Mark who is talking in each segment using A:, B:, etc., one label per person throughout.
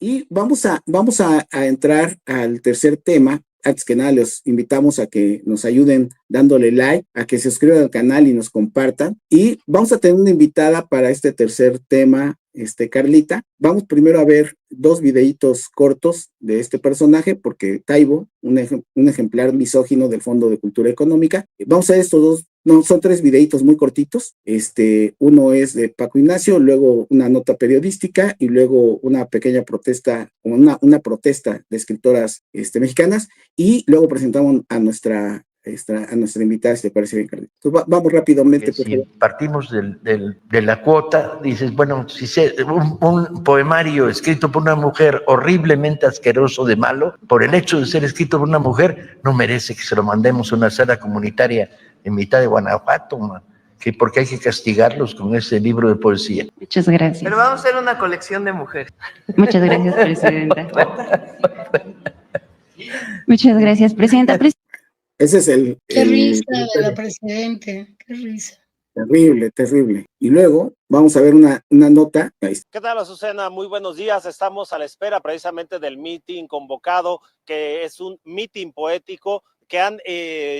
A: Y vamos a entrar al tercer tema. Antes que nada, los invitamos a que nos ayuden dándole like, a que se suscriban al canal y nos compartan. Y vamos a tener una invitada para este tercer tema, Carlita. Vamos primero a ver dos videitos cortos de este personaje, porque Taibo, un ejemplar misógino del Fondo de Cultura Económica. Vamos a ver estos dos. No, son tres videitos muy cortitos. Uno es de Paco Ignacio, luego una nota periodística y luego una pequeña protesta, una protesta de escritoras mexicanas, y luego presentamos a nuestra invitada, si te parece bien, Carlita. Entonces, vamos rápidamente, por favor.
B: Si partimos de la cuota, dices, bueno, si un poemario escrito por una mujer horriblemente asqueroso de malo, por el hecho de ser escrito por una mujer, no merece que se lo mandemos a una sala comunitaria en mitad de Guanajuato, porque hay que castigarlos con ese libro de poesía.
C: Muchas gracias.
D: Pero vamos a hacer una colección de mujeres.
C: Muchas gracias, presidenta. Muchas gracias, presidenta.
A: Ese es
E: Qué risa de la presidente, qué risa.
A: Terrible, terrible. Y luego vamos a ver una nota.
F: ¿Qué tal, Azucena? Muy buenos días. Estamos a la espera precisamente del meeting convocado, que es un meeting poético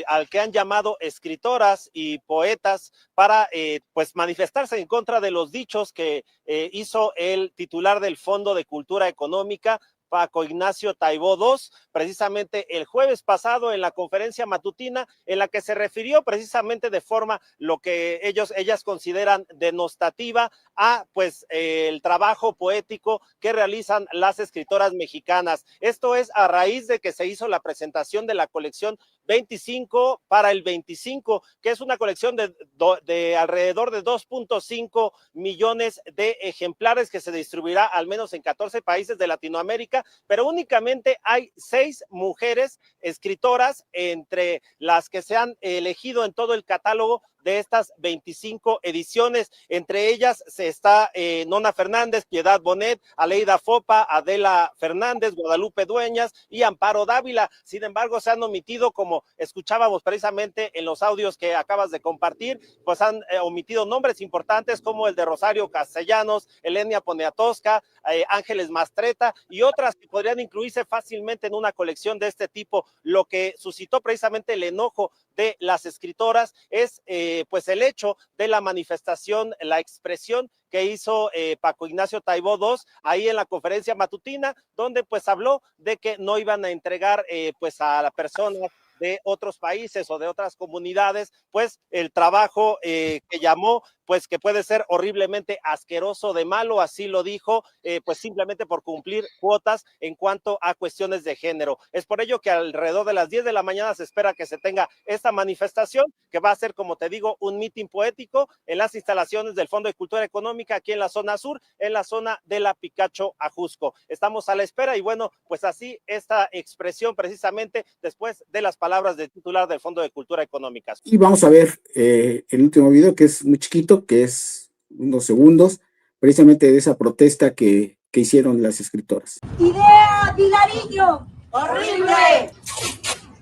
F: al que han llamado escritoras y poetas para pues manifestarse en contra de los dichos que hizo el titular del Fondo de Cultura Económica, Paco Ignacio Taibo II, precisamente el jueves pasado en la conferencia matutina, en la que se refirió precisamente de forma lo que ellas consideran denostativa a pues el trabajo poético que realizan las escritoras mexicanas. Esto es a raíz de que se hizo la presentación de la colección 25 para el 25, que es una colección de alrededor de 2.5 millones de ejemplares que se distribuirá al menos en 14 países de Latinoamérica, pero únicamente hay 6 mujeres escritoras entre las que se han elegido en todo el catálogo de estas 25 ediciones. Entre ellas se está Nona Fernández, Piedad Bonet, Aleida Fopa, Adela Fernández, Guadalupe Dueñas y Amparo Dávila. Sin embargo, se han omitido, como escuchábamos precisamente en los audios que acabas de compartir, pues han omitido nombres importantes como el de Rosario Castellanos, Elenia Poniatowska, Ángeles Mastreta y otras que podrían incluirse fácilmente en una colección de este tipo. Lo que suscitó precisamente el enojo de las escritoras es pues el hecho de la manifestación, la expresión que hizo Paco Ignacio Taibo II ahí en la conferencia matutina, donde pues habló de que no iban a entregar pues a la persona de otros países o de otras comunidades, pues el trabajo que llamó, pues que puede ser horriblemente asqueroso de malo, así lo dijo, pues simplemente por cumplir cuotas en cuanto a cuestiones de género. Es por ello que alrededor de las 10 de la mañana se espera que se tenga esta manifestación, que va a ser, como te digo, un mitin poético en las instalaciones del Fondo de Cultura Económica aquí en la zona sur, en la zona de la Picacho Ajusco. Estamos a la espera y bueno, pues así esta expresión precisamente después de las palabras del titular del Fondo de Cultura Económica.
A: Y vamos a ver el último video, que es muy chiquito, que es unos segundos, precisamente de esa protesta que hicieron las escritoras.
G: Idea Vilariño, horrible.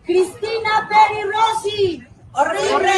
G: Cristina Peri Rossi, horrible.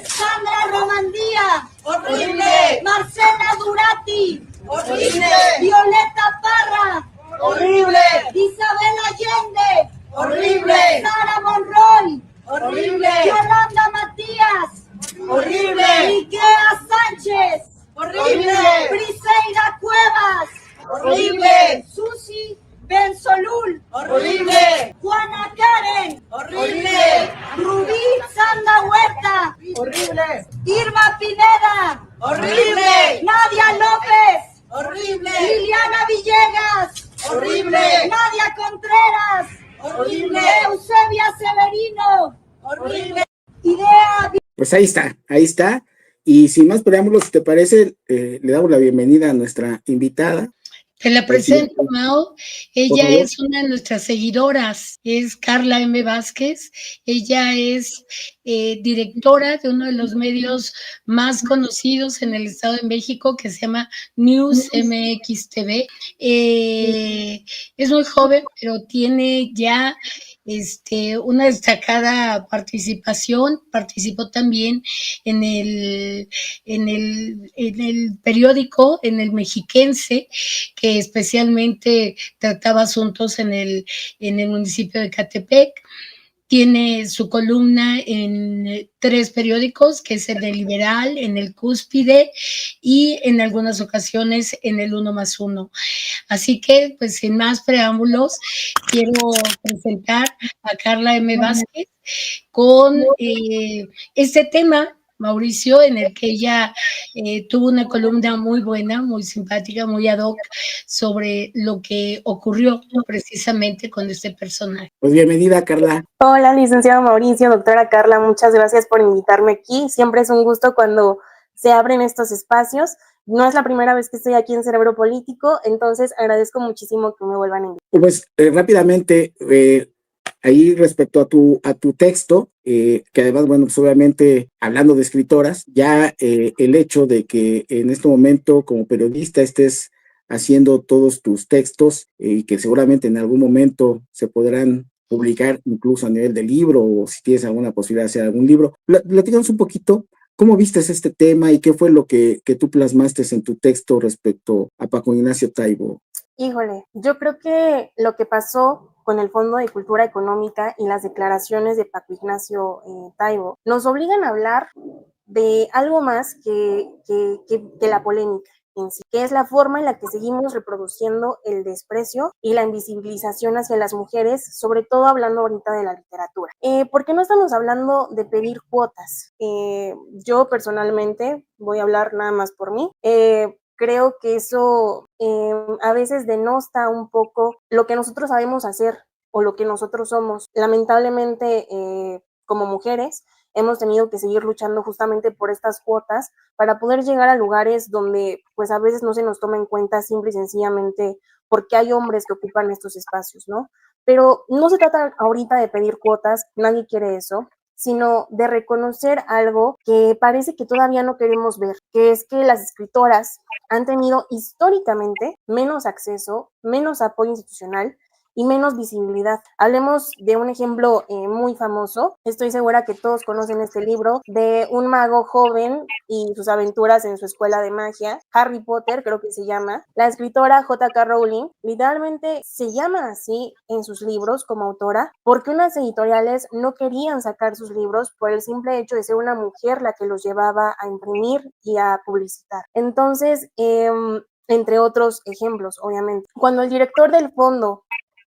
G: Sandra Romandía, horrible. Marcela Durati, horrible. Violeta Parra, horrible. Isabel Allende, horrible. Sara Monroy, horrible. Yolanda Matías, horrible. Ikea Sánchez, horrible. Briseida Cuevas, horrible. Susi Bensolul, horrible. Juana Karen, horrible. Rubí Sanda Huerta, horrible. Irma Pineda, horrible. Nadia López, horrible. Liliana Villegas, horrible. Nadia Contreras, horrible. Eusebia Severino, horrible. Idea.
A: Pues ahí está. Y sin más preámbulos, si te parece, le damos la bienvenida a nuestra invitada.
E: Te la presento, Mao. Ella es una de nuestras seguidoras, es Carla M. Vázquez. Ella es directora de uno de los medios más conocidos en el Estado de México, que se llama News MX TV. Es muy joven, pero tiene ya una destacada participación. Participó también en el periódico, en el Mexiquense, que especialmente trataba asuntos en el municipio de Catepec. Tiene su columna en 3 periódicos, que es en el Liberal, en el Cúspide y en algunas ocasiones en el 1+1. Así que, pues sin más preámbulos, quiero presentar a Carla M. Vázquez con este tema, Mauricio, en el que ella tuvo una columna muy buena, muy simpática, muy ad hoc, sobre lo que ocurrió precisamente con este personaje.
A: Pues bienvenida, Carla.
H: Hola, licenciado Mauricio, doctora Carla, muchas gracias por invitarme aquí. Siempre es un gusto cuando se abren estos espacios. No es la primera vez que estoy aquí en Cerebro Político, entonces agradezco muchísimo que me vuelvan a invitar.
A: Pues rápidamente, ahí respecto a tu texto, que además, bueno, pues obviamente hablando de escritoras, ya el hecho de que en este momento como periodista estés haciendo todos tus textos y que seguramente en algún momento se podrán publicar incluso a nivel de libro o si tienes alguna posibilidad de hacer algún libro. Platícanos un poquito cómo vistes este tema y qué fue lo que tú plasmaste en tu texto respecto a Paco Ignacio Taibo.
H: Híjole, yo creo que lo que pasó con el Fondo de Cultura Económica y las declaraciones de Paco Ignacio Taibo nos obligan a hablar de algo más que la polémica en sí, que es la forma en la que seguimos reproduciendo el desprecio y la invisibilización hacia las mujeres, sobre todo hablando ahorita de la literatura. ¿Por qué no estamos hablando de pedir cuotas? Yo personalmente, voy a hablar nada más por mí, creo que eso a veces denosta un poco lo que nosotros sabemos hacer o lo que nosotros somos. Lamentablemente, como mujeres, hemos tenido que seguir luchando justamente por estas cuotas para poder llegar a lugares donde pues a veces no se nos toma en cuenta simple y sencillamente porque hay hombres que ocupan estos espacios, ¿no? Pero no se trata ahorita de pedir cuotas, nadie quiere eso, sino de reconocer algo que parece que todavía no queremos ver, que es que las escritoras han tenido históricamente menos acceso, menos apoyo institucional y menos visibilidad. Hablemos de un ejemplo muy famoso. Estoy segura que todos conocen este libro de un mago joven y sus aventuras en su escuela de magia. Harry Potter, creo que se llama. La escritora J.K. Rowling literalmente se llama así en sus libros como autora porque unas editoriales no querían sacar sus libros por el simple hecho de ser una mujer la que los llevaba a imprimir y a publicitar. Entonces, entre otros ejemplos, obviamente. Cuando el director del Fondo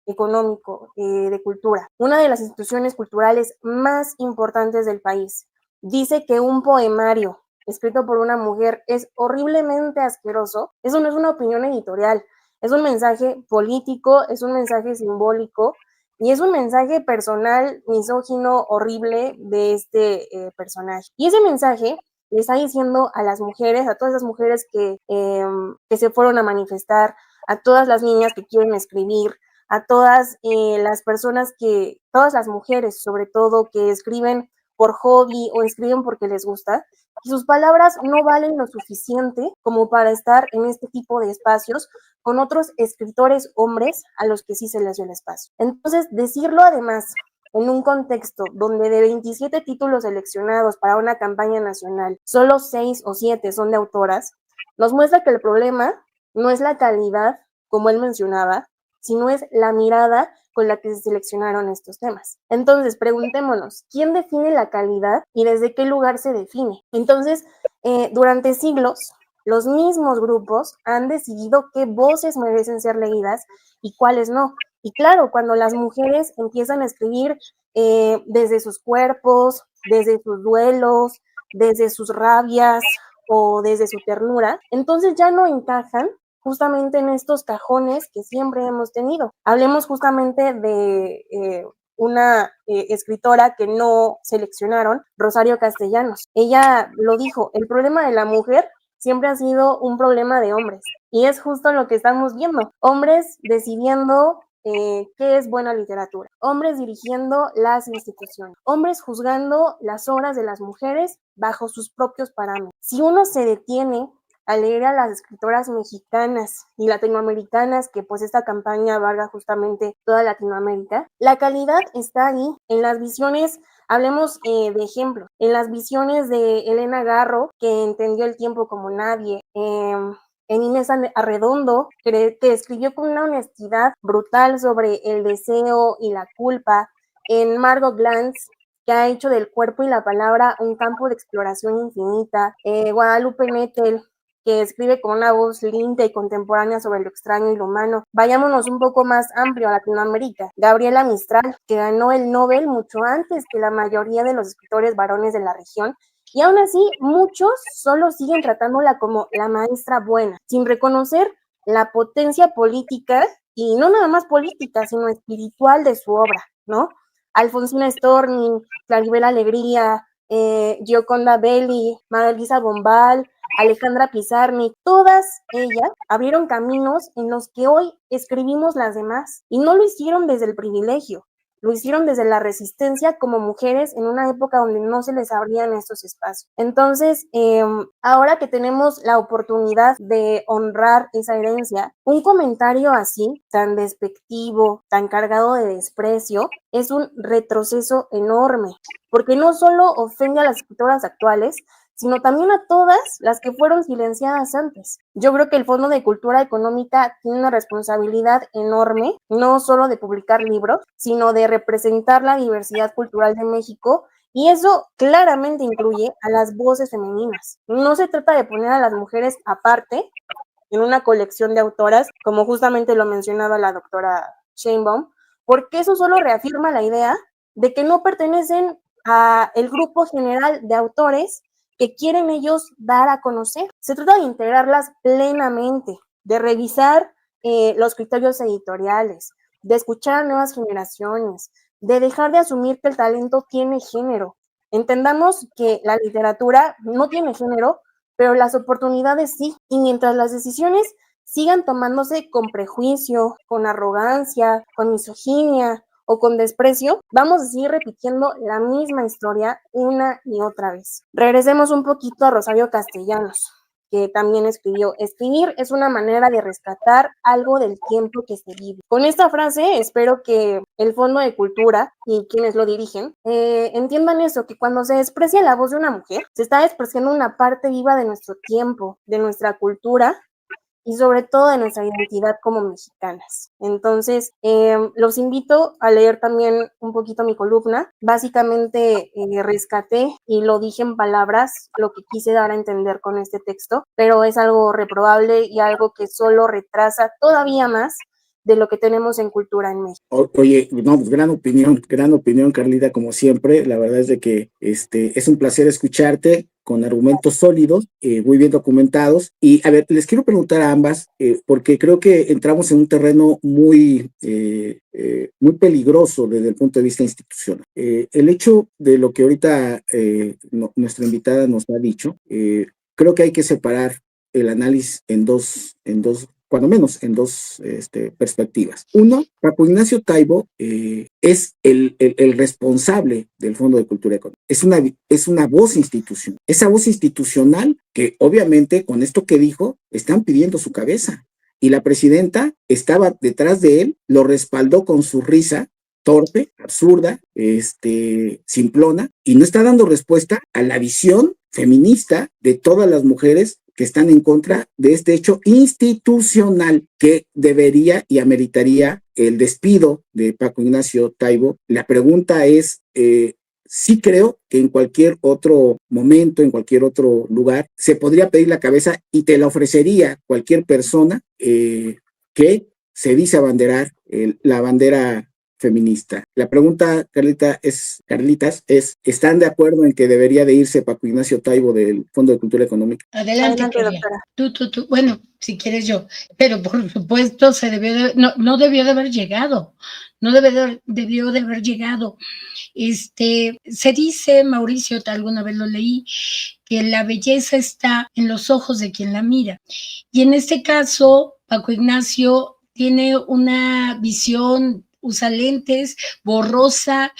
H: Económico de Cultura, una de las instituciones culturales más importantes del país, dice que un poemario escrito por una mujer es horriblemente asqueroso, eso no es una opinión editorial, es un mensaje político, es un mensaje simbólico y es un mensaje personal, misógino, horrible de este personaje. Y ese mensaje le está diciendo a las mujeres, a todas esas mujeres que se fueron a manifestar, a todas las niñas que quieren escribir, a todas las personas todas las mujeres sobre todo que escriben por hobby o escriben porque les gusta, y sus palabras no valen lo suficiente como para estar en este tipo de espacios con otros escritores hombres a los que sí se les dio el espacio. Entonces, decirlo además en un contexto donde de 27 títulos seleccionados para una campaña nacional, solo 6 o 7 son de autoras, nos muestra que el problema no es la calidad, como él mencionaba, sino es la mirada con la que se seleccionaron estos temas. Entonces, preguntémonos, ¿quién define la calidad y desde qué lugar se define? Entonces, durante siglos, los mismos grupos han decidido qué voces merecen ser leídas y cuáles no. Y claro, cuando las mujeres empiezan a escribir desde sus cuerpos, desde sus duelos, desde sus rabias o desde su ternura, entonces ya no encajan justamente en estos cajones que siempre hemos tenido. Hablemos justamente de una escritora que no seleccionaron, Rosario Castellanos. Ella lo dijo, el problema de la mujer siempre ha sido un problema de hombres. Y es justo lo que estamos viendo. Hombres decidiendo qué es buena literatura. Hombres dirigiendo las instituciones. Hombres juzgando las obras de las mujeres bajo sus propios parámetros. Si uno se detiene al leer a las escritoras mexicanas y latinoamericanas, que pues esta campaña abarca justamente toda Latinoamérica, la calidad está ahí, en las visiones. Hablemos de ejemplo, en las visiones de Elena Garro, que entendió el tiempo como nadie, en Inés Arredondo, que escribió con una honestidad brutal sobre el deseo y la culpa, en Margot Glantz, que ha hecho del cuerpo y la palabra un campo de exploración infinita, Guadalupe Nettel, que escribe con una voz linda y contemporánea sobre lo extraño y lo humano. Vayámonos un poco más amplio a Latinoamérica. Gabriela Mistral, que ganó el Nobel mucho antes que la mayoría de los escritores varones de la región, y aún así muchos solo siguen tratándola como la maestra buena, sin reconocer la potencia política, y no nada más política, sino espiritual de su obra, ¿no? Alfonsina Storni, Claribel Alegría, Gioconda Belli, María Elisa Bombal, Alejandra Pizarnik, todas ellas abrieron caminos en los que hoy escribimos las demás, y no lo hicieron desde el privilegio, lo hicieron desde la resistencia como mujeres en una época donde no se les abrían estos espacios. Entonces, ahora que tenemos la oportunidad de honrar esa herencia, un comentario así, tan despectivo, tan cargado de desprecio, es un retroceso enorme, porque no solo ofende a las escritoras actuales, sino también a todas las que fueron silenciadas antes. Yo creo que el Fondo de Cultura Económica tiene una responsabilidad enorme, no solo de publicar libros, sino de representar la diversidad cultural de México, y eso claramente incluye a las voces femeninas. No se trata de poner a las mujeres aparte en una colección de autoras, como justamente lo mencionaba la doctora Sheinbaum, porque eso solo reafirma la idea de que no pertenecen a el grupo general de autores que quieren ellos dar a conocer. Se trata de integrarlas plenamente, de revisar los criterios editoriales, de escuchar a nuevas generaciones, de dejar de asumir que el talento tiene género. Entendamos que la literatura no tiene género, pero las oportunidades sí, y mientras las decisiones sigan tomándose con prejuicio, con arrogancia, con misoginia o con desprecio, vamos a seguir repitiendo la misma historia una y otra vez. Regresemos un poquito a Rosario Castellanos, que también escribió: escribir es una manera de rescatar algo del tiempo que se vive. Con esta frase espero que el Fondo de Cultura y quienes lo dirigen entiendan eso, que cuando se desprecia la voz de una mujer, se está despreciando una parte viva de nuestro tiempo, de nuestra cultura, y sobre todo de nuestra identidad como mexicanas. Entonces, los invito a leer también un poquito mi columna. Básicamente rescaté y lo dije en palabras lo que quise dar a entender con este texto, pero es algo reprobable y algo que solo retrasa todavía más de lo que tenemos en cultura en México.
A: Oye, no, pues gran opinión, Carlita, como siempre. La verdad es de que es un placer escucharte con argumentos sólidos, muy bien documentados. Y a ver, les quiero preguntar a ambas, porque creo que entramos en un terreno muy peligroso desde el punto de vista institucional. El hecho de lo que ahorita nuestra invitada nos ha dicho, creo que hay que separar el análisis en dos, cuando menos en dos perspectivas. Uno, Paco Ignacio Taibo es el responsable del Fondo de Cultura Económica. Es una voz institucional. Esa voz institucional que obviamente con esto que dijo están pidiendo su cabeza. Y la presidenta estaba detrás de él, lo respaldó con su risa torpe, absurda, simplona, y no está dando respuesta a la visión feminista de todas las mujeres que están en contra de este hecho institucional que debería y ameritaría el despido de Paco Ignacio Taibo. La pregunta es, sí creo que en cualquier otro momento, en cualquier otro lugar, se podría pedir la cabeza y te la ofrecería cualquier persona que se dice abanderar la bandera feminista. La pregunta, Carlitas, es, ¿están de acuerdo en que debería de irse Paco Ignacio Taibo del Fondo de Cultura Económica?
E: Adelante, doctora. Tú. Bueno, si quieres yo. Pero por supuesto no debió de haber llegado. Debió de haber llegado. Se dice, Mauricio, alguna vez lo leí, que la belleza está en los ojos de quien la mira. Y en este caso, Paco Ignacio tiene una visión usa lentes, borrosa,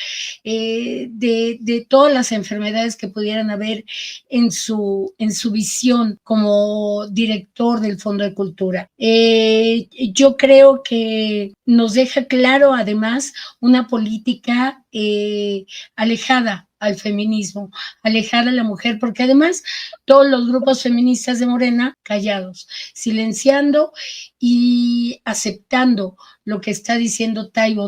E: de todas las enfermedades que pudieran haber en su visión como director del Fondo de Cultura. Yo creo que nos deja claro, además, una política alejada al feminismo, alejada a la mujer, porque además todos los grupos feministas de Morena callados, silenciando y aceptando lo que está diciendo Taibo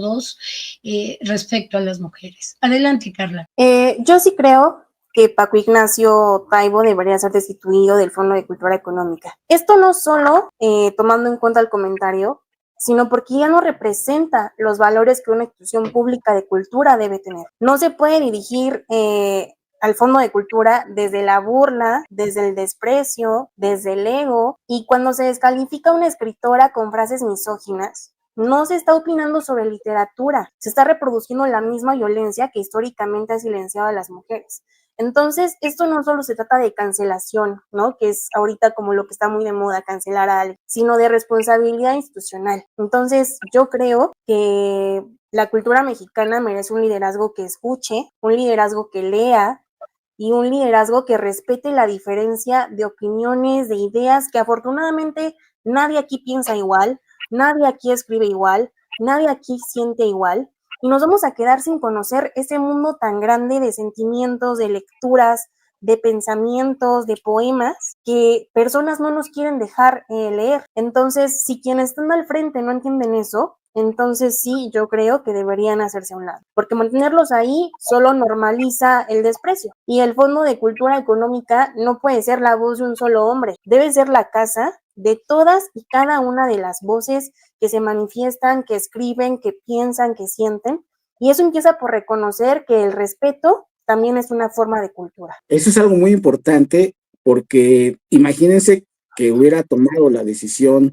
E: II respecto a las mujeres. Adelante, Carla.
H: Yo sí creo que Paco Ignacio Taibo debería ser destituido del Fondo de Cultura Económica. Esto no solo tomando en cuenta el comentario, sino porque ya no representa los valores que una institución pública de cultura debe tener. No se puede dirigir al Fondo de Cultura desde la burla, desde el desprecio, desde el ego, y cuando se descalifica a una escritora con frases misóginas, no se está opinando sobre literatura, se está reproduciendo la misma violencia que históricamente ha silenciado a las mujeres. Entonces, esto no solo se trata de cancelación, ¿no? Que es ahorita como lo que está muy de moda, cancelar a alguien, sino de responsabilidad institucional. Entonces, yo creo que la cultura mexicana merece un liderazgo que escuche, un liderazgo que lea y un liderazgo que respete la diferencia de opiniones, de ideas, que afortunadamente nadie aquí piensa igual, nadie aquí escribe igual, nadie aquí siente igual. Y nos vamos a quedar sin conocer ese mundo tan grande de sentimientos, de lecturas, de pensamientos, de poemas, que personas no nos quieren dejar leer. Entonces, si quienes están al frente no entienden eso, entonces sí, yo creo que deberían hacerse a un lado, porque mantenerlos ahí solo normaliza el desprecio. Y el Fondo de Cultura Económica no puede ser la voz de un solo hombre, debe ser la casa de todas y cada una de las voces que se manifiestan, que escriben, que piensan, que sienten, y eso empieza por reconocer que el respeto también es una forma de cultura.
A: Eso es algo muy importante porque imagínense que hubiera tomado la decisión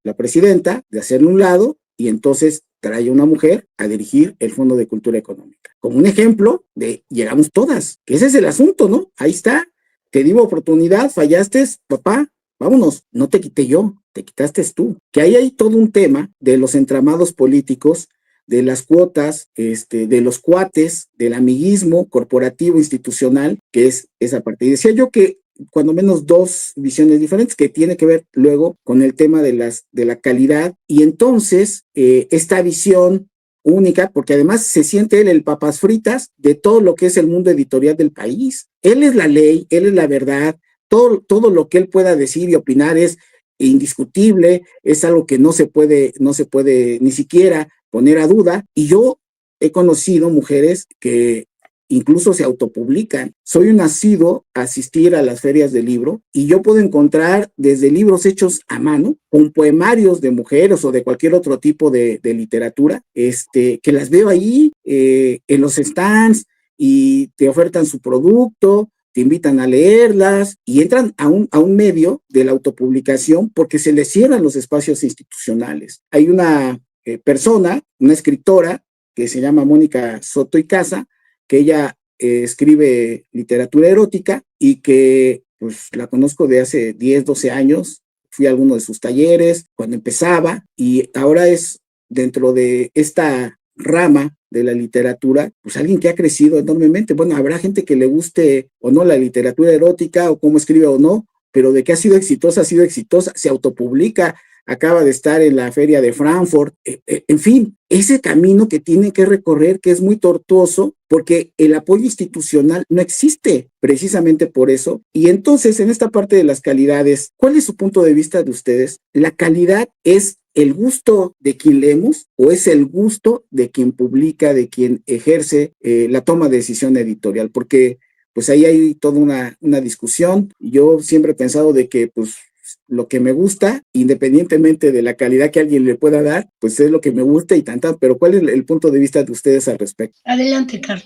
A: la presidenta de hacerle un lado y entonces trae una mujer a dirigir el Fondo de Cultura Económica. Como un ejemplo de llegamos todas, que ese es el asunto, ¿no? Ahí está, te di oportunidad, fallaste, papá, vámonos, no te quité yo, te quitaste tú. Que ahí hay todo un tema de los entramados políticos, de las cuotas, de los cuates, del amiguismo corporativo institucional, que es esa parte. Y decía yo que cuando menos dos visiones diferentes que tiene que ver luego con el tema de la calidad y entonces esta visión única, porque además se siente él el papas fritas de todo lo que es el mundo editorial del país. Él es la ley, él es la verdad, todo lo que él pueda decir y opinar es indiscutible, es algo que no se puede ni siquiera poner a duda. Y yo he conocido mujeres que incluso se autopublican. Soy un asiduo a asistir a las ferias de libro y yo puedo encontrar desde libros hechos a mano, con poemarios de mujeres o de cualquier otro tipo de literatura, que las veo ahí en los stands y te ofertan su producto, te invitan a leerlas y entran a un medio de la autopublicación porque se les cierran los espacios institucionales. Hay una persona, una escritora que se llama Mónica Soto y Casa, que ella escribe literatura erótica y que pues la conozco de hace 10, 12 años, fui a alguno de sus talleres cuando empezaba y ahora es dentro de esta rama de la literatura, pues alguien que ha crecido enormemente. Bueno, habrá gente que le guste o no la literatura erótica o cómo escribe o no, pero de que ha sido exitosa, se autopublica, acaba de estar en la feria de Frankfurt, en fin, ese camino que tiene que recorrer, que es muy tortuoso, porque el apoyo institucional no existe precisamente por eso. Y entonces, en esta parte de las calidades, ¿cuál es su punto de vista de ustedes? ¿La calidad es el gusto de quien leemos o es el gusto de quien publica, de quien ejerce la toma de decisión editorial? Porque pues ahí hay toda una discusión. Yo siempre he pensado de que pues lo que me gusta, independientemente de la calidad que alguien le pueda dar, pues es lo que me gusta y tanto. Pero ¿cuál es el punto de vista de ustedes al respecto?
E: Adelante, Carla.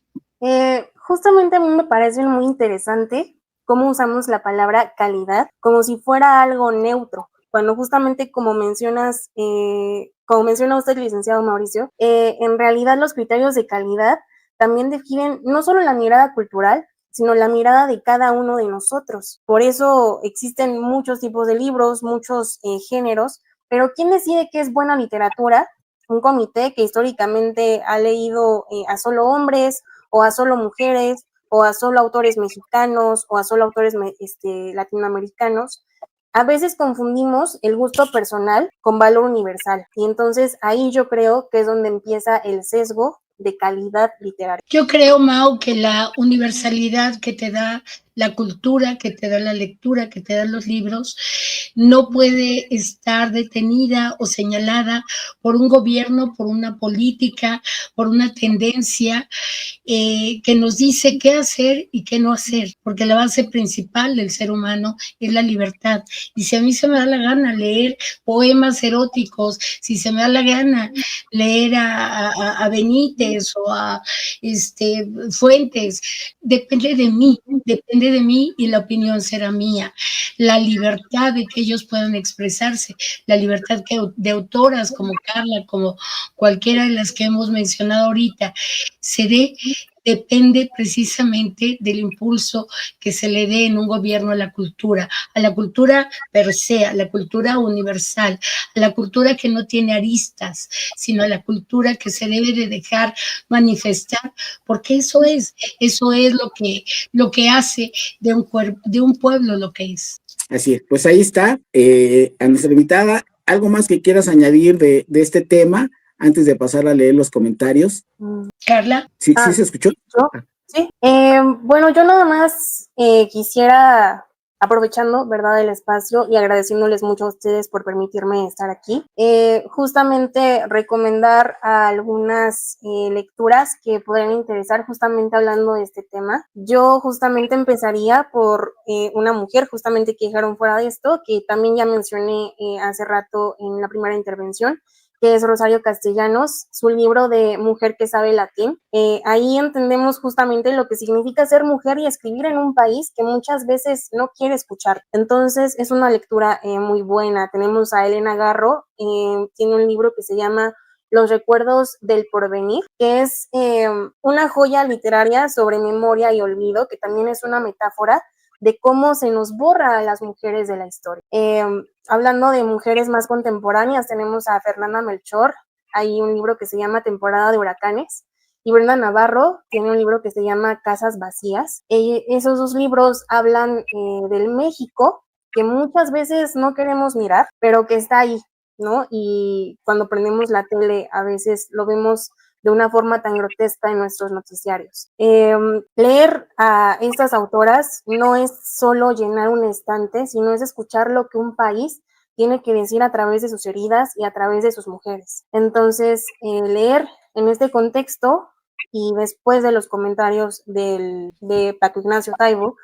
H: Justamente a mí me parece muy interesante cómo usamos la palabra calidad como si fuera algo neutro, cuando justamente como menciona usted, licenciado Mauricio, en realidad los criterios de calidad también definen no solo la mirada cultural, sino la mirada de cada uno de nosotros. Por eso existen muchos tipos de libros, muchos géneros, pero ¿quién decide qué es buena literatura un comité que históricamente ha leído a solo hombres o a solo mujeres o a solo autores mexicanos o a solo autores latinoamericanos. A veces confundimos el gusto personal con valor universal y entonces ahí yo creo que es donde empieza el sesgo de calidad literaria.
E: Yo creo, Mau, que la universalidad que te da la cultura, que te da la lectura, que te dan los libros, no puede estar detenida o señalada por un gobierno, por una política, por una tendencia que nos dice qué hacer y qué no hacer, porque la base principal del ser humano es la libertad. Y si a mí se me da la gana leer poemas eróticos, si se me da la gana leer a Benítez o a Fuentes, depende de mí y la opinión será mía. La libertad de que ellos puedan expresarse, la libertad de autoras como Carla, como cualquiera de las que hemos mencionado ahorita, depende precisamente del impulso que se le dé en un gobierno a la cultura per se, a la cultura universal, a la cultura que no tiene aristas, sino a la cultura que se debe de dejar manifestar, porque eso es lo que hace de un pueblo lo que es.
A: Así es, pues ahí está, a nuestra invitada. ¿Algo más que quieras añadir de este tema antes de pasar a leer los comentarios?
E: Carla.
A: ¿Sí se escuchó?
H: ¿Yo? Sí. Bueno, yo nada más quisiera, aprovechando, ¿verdad?, el espacio y agradeciéndoles mucho a ustedes por permitirme estar aquí, justamente recomendar a algunas lecturas que podrían interesar justamente hablando de este tema. Yo justamente empezaría por una mujer justamente que dejaron fuera de esto, que también ya mencioné hace rato en la primera intervención, que es Rosario Castellanos, su libro de Mujer que sabe latín. Ahí entendemos justamente lo que significa ser mujer y escribir en un país que muchas veces no quiere escuchar. Entonces es una lectura muy buena. Tenemos a Elena Garro, tiene un libro que se llama Los recuerdos del porvenir, que es una joya literaria sobre memoria y olvido, que también es una metáfora de cómo se nos borra a las mujeres de la historia. Hablando de mujeres más contemporáneas, tenemos a Fernanda Melchor, hay un libro que se llama Temporada de huracanes, y Brenda Navarro tiene un libro que se llama Casas vacías. Esos dos libros hablan del México que muchas veces no queremos mirar, pero que está ahí, ¿no? Y cuando prendemos la tele a veces lo vemos de una forma tan grotesca en nuestros noticiarios. Leer a estas autoras no es solo llenar un estante, sino es escuchar lo que un país tiene que decir a través de sus heridas y a través de sus mujeres. Entonces, leer en este contexto y después de los comentarios de Paco Ignacio Taibo,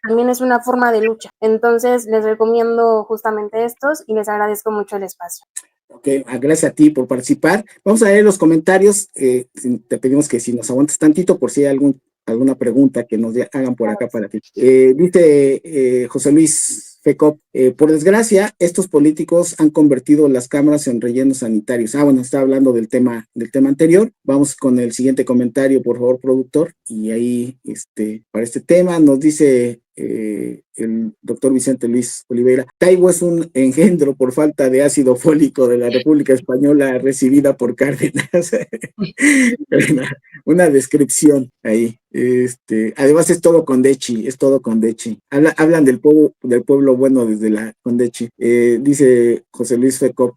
H: también es una forma de lucha. Entonces, les recomiendo justamente estos y les agradezco mucho el espacio.
A: Ok, gracias a ti por participar. Vamos a leer los comentarios. Te pedimos que si nos aguantes tantito por si hay alguna pregunta que nos hagan por acá para ti. Dice José Luis FECOP, por desgracia, estos políticos han convertido las cámaras en rellenos sanitarios. Bueno, está hablando del tema anterior. Vamos con el siguiente comentario, por favor, productor. Y ahí, para este tema, nos dice el doctor Vicente Luis Oliveira, Taibo es un engendro por falta de ácido fólico de la República Española recibida por Cárdenas. Una descripción ahí. Además es todo Condechi. Hablan del pueblo bueno desde la Condechi. Dice José Luis Fecop,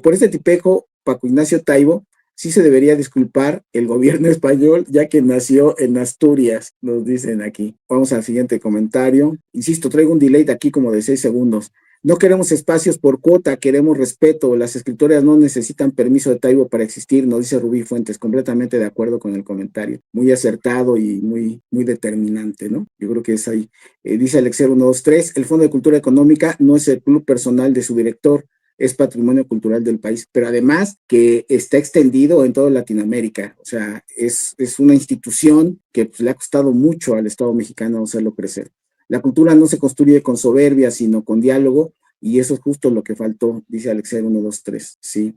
A: por este tipejo, Paco Ignacio Taibo sí se debería disculpar el gobierno español, ya que nació en Asturias, nos dicen aquí. Vamos al siguiente comentario. Insisto, traigo un delay de aquí como de 6 segundos. No queremos espacios por cuota, queremos respeto. Las escritoras no necesitan permiso de Taibo para existir, nos dice Rubí Fuentes. Completamente de acuerdo con el comentario. Muy acertado y muy determinante, ¿no? Yo creo que es ahí. Dice Alexer 123, el Fondo de Cultura Económica no es el club personal de su director, es patrimonio cultural del país, pero además que está extendido en toda Latinoamérica. O sea, es una institución que pues, le ha costado mucho al Estado mexicano hacerlo crecer. La cultura no se construye con soberbia, sino con diálogo, y eso es justo lo que faltó, dice Alexei 123. Sí,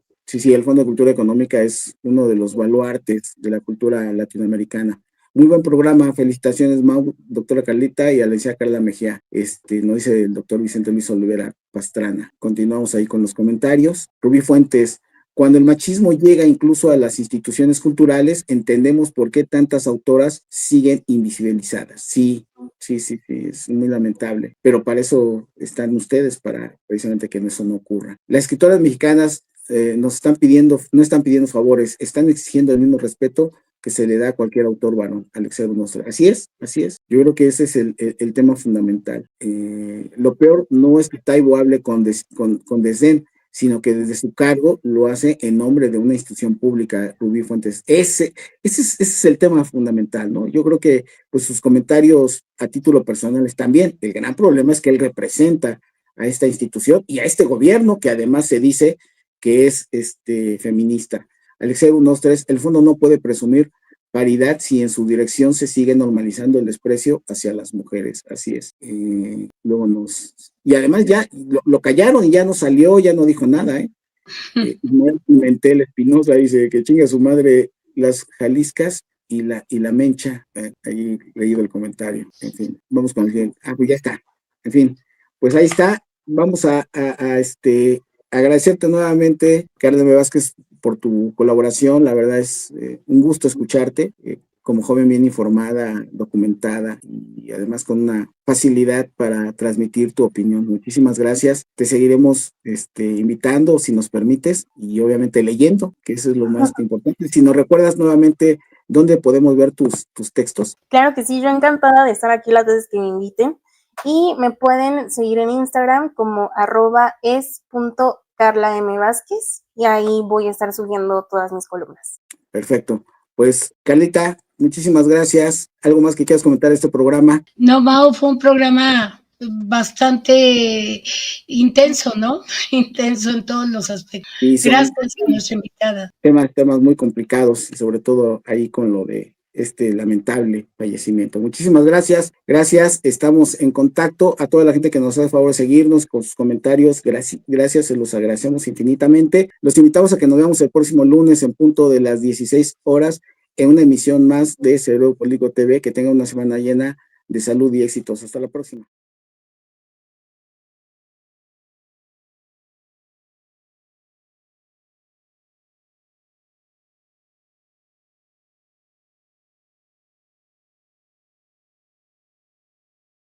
A: el Fondo de Cultura Económica es uno de los baluartes de la cultura latinoamericana. Muy buen programa, felicitaciones, Mau, doctora Carlita y a la licenciada Carla Mejía. Nos dice el doctor Vicente Luis Olivera Pastrana. Continuamos ahí con los comentarios. Rubí Fuentes, Cuando el machismo llega incluso a las instituciones culturales, entendemos por qué tantas autoras siguen invisibilizadas. Sí, es muy lamentable, pero para eso están ustedes, para precisamente que eso no ocurra. Las escritoras mexicanas no están pidiendo favores, están exigiendo el mismo respeto que se le da a cualquier autor varón, Alexei Nostra. Así es. Yo creo que ese es el tema fundamental. Lo peor no es que Taibo hable con desdén, sino que desde su cargo lo hace en nombre de una institución pública, Rubí Fuentes. Ese es el tema fundamental, ¿no? Yo creo que pues sus comentarios a título personal están bien. El gran problema es que él representa a esta institución y a este gobierno que además se dice que es feminista. Alexei Nostra, el fondo no puede presumir paridad si en su dirección se sigue normalizando el desprecio hacia las mujeres. Así es. Y además ya lo callaron y ya no salió, ya no dijo nada, ¿eh? Mentel Espinosa dice que chinga su madre las Jaliscas y la Mencha. Ahí leído el comentario. En fin, vamos con el pues ya está. En fin, pues ahí está. Vamos a agradecerte nuevamente, Carla M. Vázquez, por tu colaboración. La verdad es un gusto escucharte, como joven bien informada, documentada y además con una facilidad para transmitir tu opinión. Muchísimas gracias. Te seguiremos invitando, si nos permites, y obviamente leyendo, que eso es lo más importante. Si nos recuerdas nuevamente dónde podemos ver tus textos.
H: Claro que sí, yo encantada de estar aquí las veces que me inviten. Y me pueden seguir en Instagram como @es.carlamvázquez y ahí voy a estar subiendo todas mis columnas.
A: Perfecto. Pues, Carlita, muchísimas gracias. ¿Algo más que quieras comentar de este programa?
E: No, Mau, fue un programa bastante intenso, ¿no? Intenso en todos los aspectos. Gracias a nuestra invitada.
A: Temas muy complicados y sobre todo ahí con lo de este lamentable fallecimiento. Muchísimas gracias. Estamos en contacto. A toda la gente que nos hace favor de seguirnos con sus comentarios, gracias, se los agradecemos infinitamente. Los invitamos a que nos veamos el próximo lunes en punto de las 16 horas en una emisión más de Cerebro Político TV. Que tenga una semana llena de salud y éxitos. Hasta la próxima.